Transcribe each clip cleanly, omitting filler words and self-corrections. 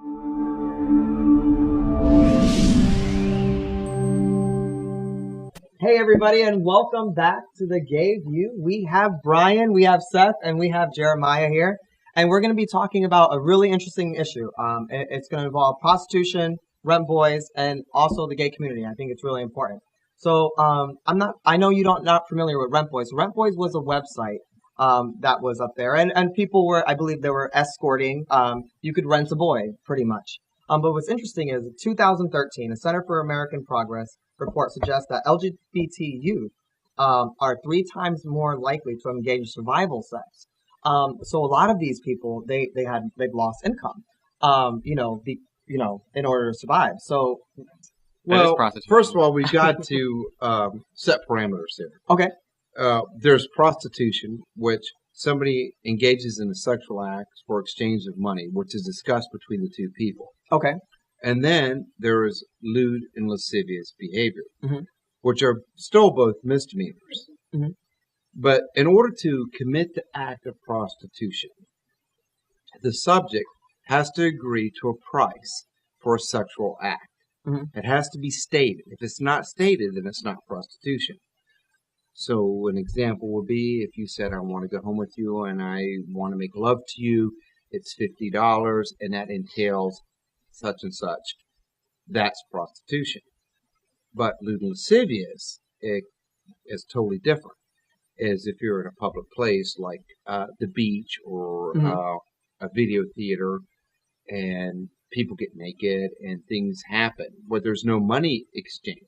Hey everybody, and welcome back to the Gay View. We have Brian, we have Seth, and we have Jeremiah here, and we're going to be talking about a really interesting issue. It's going to involve prostitution, rent boys, and also the gay community. I think it's really important. So, I know you not familiar with Rent Boys. Rent Boys was a website that was up there, and people were, I believe, they were escorting. You could rent a boy, pretty much. But what's interesting is, in 2013, a Center for American Progress report suggests that LGBT youth are 3 times more likely to engage in survival sex. So a lot of these people, they've lost income, in order to survive. So, well, first of all, we've got to set parameters here. Okay. There's prostitution, which somebody engages in a sexual act for exchange of money, which is discussed between the two people. Okay. And then there is lewd and lascivious behavior, mm-hmm. which are still both misdemeanors. Mm-hmm. But in order to commit the act of prostitution, the subject has to agree to a price for a sexual act. Mm-hmm. It has to be stated. If it's not stated, then it's not prostitution. So an example would be if you said, I want to go home with you and I want to make love to you, it's $50, and that entails such and such. That's prostitution. But lewd and lascivious is totally different. As if you're in a public place like the beach or mm-hmm. A video theater, and people get naked and things happen where there's no money exchanged.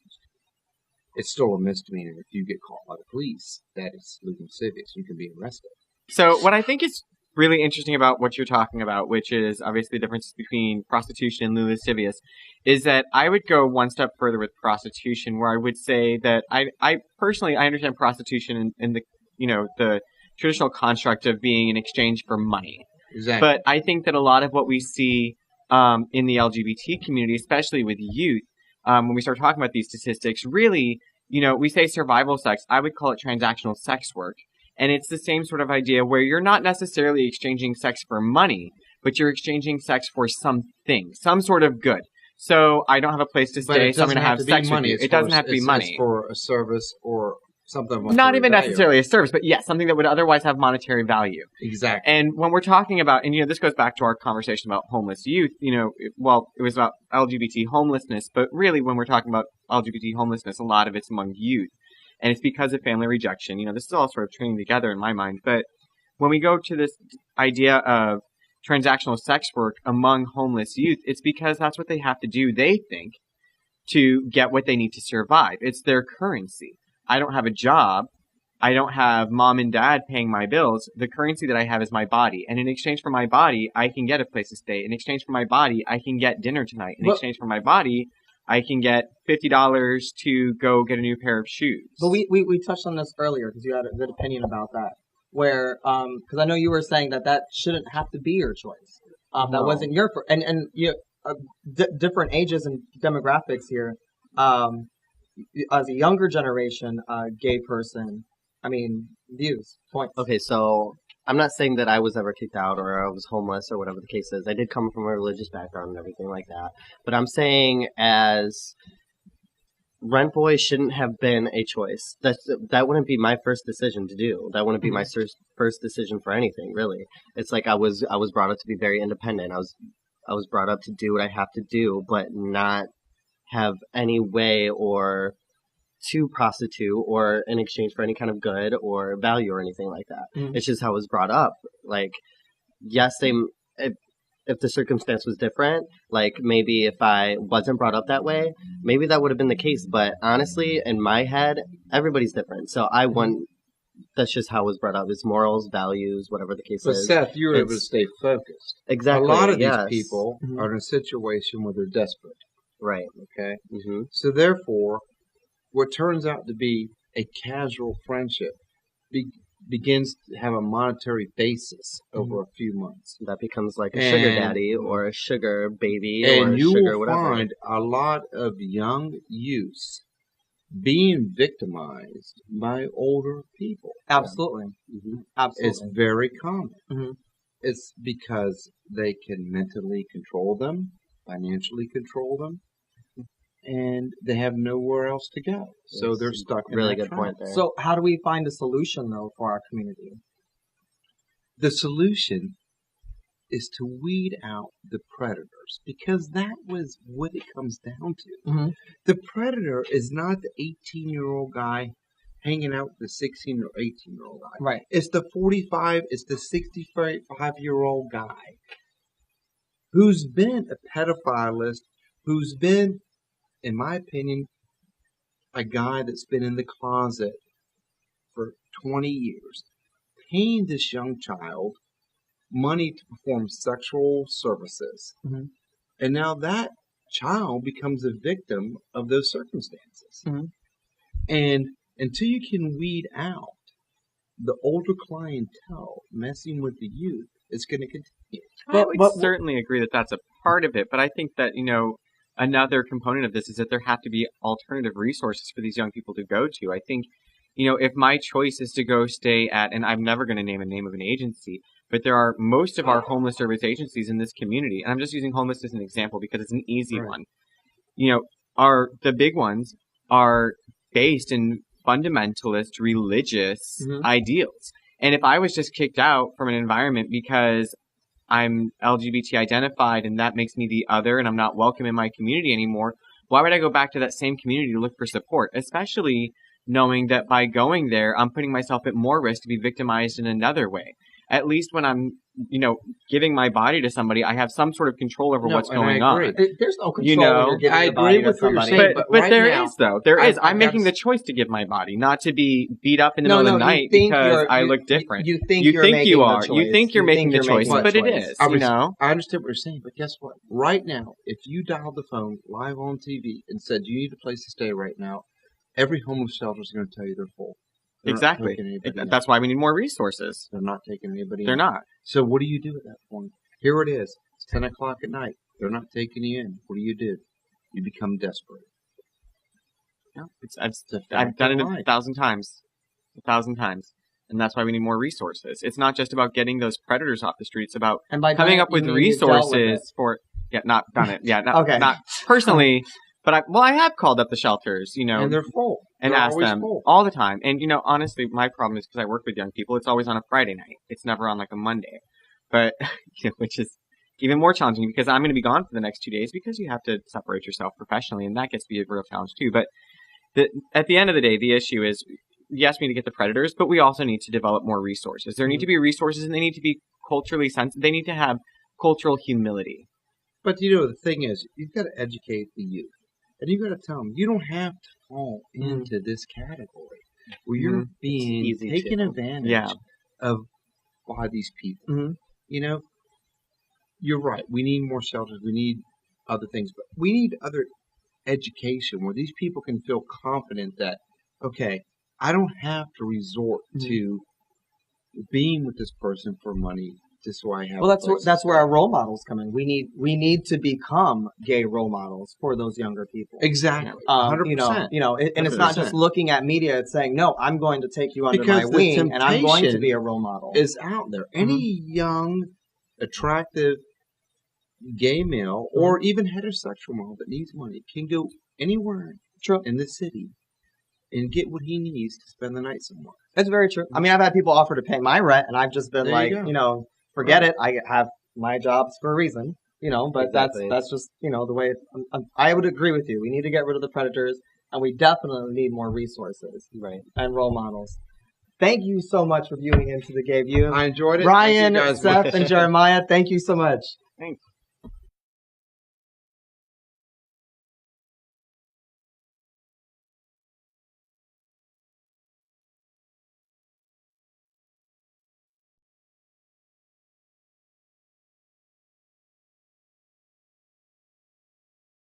It's still a misdemeanor. If you get caught by the police, that is lewd and lascivious. You can be arrested. So what I think is really interesting about what you're talking about, which is obviously the difference between prostitution and lewd and lascivious, is that I would go one step further with prostitution, where I would say that I personally understand prostitution in the traditional construct of being in exchange for money. Exactly. But I think that a lot of what we see in the LGBT community, especially with youth, when we start talking about these statistics, really, we say survival sex. I would call it transactional sex work. And it's the same sort of idea where you're not necessarily exchanging sex for money, but you're exchanging sex for something, some sort of good. So I don't have a place to stay, so I'm going to have sex with you. It doesn't have to be money. It's for a service or something. Not even necessarily a service, but yes, something that would otherwise have monetary value. Exactly. And when we're talking about, and this goes back to our conversation about homeless youth, it was about LGBT homelessness, but really when we're talking about LGBT homelessness, a lot of it's among youth. And it's because of family rejection. This is all sort of training together in my mind. But when we go to this idea of transactional sex work among homeless youth, it's because that's what they have to do, they think, to get what they need to survive. It's their currency. I don't have a job. I don't have mom and dad paying my bills. The currency that I have is my body. And in exchange for my body, I can get a place to stay. In exchange for my body, I can get dinner tonight. In exchange for my body, I can get $50 to go get a new pair of shoes. But we touched on this earlier because you had a good opinion about that. Where, because I know you were saying that shouldn't have to be your choice. That wasn't your, and different ages and demographics here. As a younger generation, gay person, views, points. Okay, so I'm not saying that I was ever kicked out or I was homeless or whatever the case is. I did come from a religious background and everything like that. But I'm saying as rent boy shouldn't have been a choice. That wouldn't be my first decision to do. That wouldn't be my first decision for anything, really. It's like I was brought up to be very independent. I was brought up to do what I have to do, but not have any way or to prostitute or in exchange for any kind of good or value or anything like that. It's just how I was brought up. Like, yes, if the circumstance was different, like maybe if I wasn't brought up that way, maybe that would have been the case. But honestly, in my head, everybody's different. So that's just how I was brought up. It's morals, values, whatever the case is. But Seth, you were able to stay focused. Exactly. A lot of these people are in a situation where they're desperate. Right. Okay? So therefore, what turns out to be a casual friendship begins to have a monetary basis over a few months. That becomes like a sugar daddy or a sugar baby or and a you sugar will whatever. find a lot of young youths being victimized by older people. Absolutely. Absolutely. It's very common. It's because they can mentally control them, financially control them, and they have nowhere else to go. So Yes, they're stuck in really that good trap. point there. So how do we find a solution though for our community? The solution is to weed out the predators, because that was what it comes down to. Mm-hmm. The predator is not the 18-year-old guy hanging out with the 16 or 18-year-old guy. Right. It's the 45, it's the 65-year-old guy who's been a pedophilist, who's been, in my opinion, a guy that's been in the closet for 20 years, paying this young child money to perform sexual services. Mm-hmm. And now that child becomes a victim of those circumstances. Mm-hmm. And until you can weed out the older clientele messing with the youth, it's going to continue. I would certainly agree that that's a part of it, but I think that, another component of this is that there have to be alternative resources for these young people to go to. I think, if my choice is to go stay at, and I'm never going to name a name of an agency, but there are most of our homeless service agencies in this community, and I'm just using homeless as an example because it's an easy one. The big ones are based in fundamentalist religious ideals. And if I was just kicked out from an environment because I'm LGBT identified and that makes me the other and I'm not welcome in my community anymore, why would I go back to that same community to look for support? Especially knowing that by going there, I'm putting myself at more risk to be victimized in another way. At least when I'm, giving my body to somebody, I have some sort of control over what's going on. There's no control when you're giving I your body agree to with what you're somebody. saying, But right there now, is, though. There is. I'm making I've- the choice to give my body, not to be beat up in the middle of the night because I look different. You think you you're think making you the are. choice. You think you're making the choice, but it is. I understand what you're saying, but guess what? Right now, if you dialed the phone live on TV and said you need a place to stay right now, every homeless shelter is going to tell you they're full. They're not Exactly. taking anybody in. That's why we need more resources. They're not taking anybody They're in. not. So what do you do at that point? Here it is. It's 10 o'clock at night. They're not taking you in. What do? You become desperate. No, fact I've done of it life. 1,000 times. 1,000 times. And that's why we need more resources. It's not just about getting those predators off the street. It's about And by coming that, up with you mean you've dealt with it. resources for, not done it. Yeah, not, Okay. not personally, but I have called up the shelters, And they're full. and They're asked always them full. all the time. And, honestly, my problem is because I work with young people, it's always on a Friday night. It's never on like a Monday. But, which is even more challenging because I'm going to be gone for the next 2 days because you have to separate yourself professionally, and that gets to be a real challenge too. But at the end of the day, the issue is, yes, we need to get the predators, but we also need to develop more resources. There need to be resources, and they need to be culturally sensitive. They need to have cultural humility. But the thing is, you've got to educate the youth. And you've got to tell them, you don't have to fall into this category where you're being easy taken to. advantage of by these people. You're right. We need more shelters. We need other things. But we need other education where these people can feel confident that, okay, I don't have to resort to being with this person for money just so I have. Well, that's where our role models come in. We need to become gay role models for those younger people. Exactly. 100%. And it's not just looking at media. It's saying, no, I'm going to take you under Because my the wing, and I'm going to temptation be a role model. Is out there. Any young, attractive gay male or even heterosexual male that needs money can go anywhere in the city and get what he needs to spend the night somewhere. That's very true. I mean, I've had people offer to pay my rent, and I've just been There you go. forget it. I have my jobs for a reason, but Exactly. that's just, the way I would agree with you. We need to get rid of the predators, and we definitely need more resources and role models. Thank you so much for viewing Into the Gay View. I enjoyed it. Brian, Thank you guys. Seth, and Jeremiah, thank you so much. Thanks.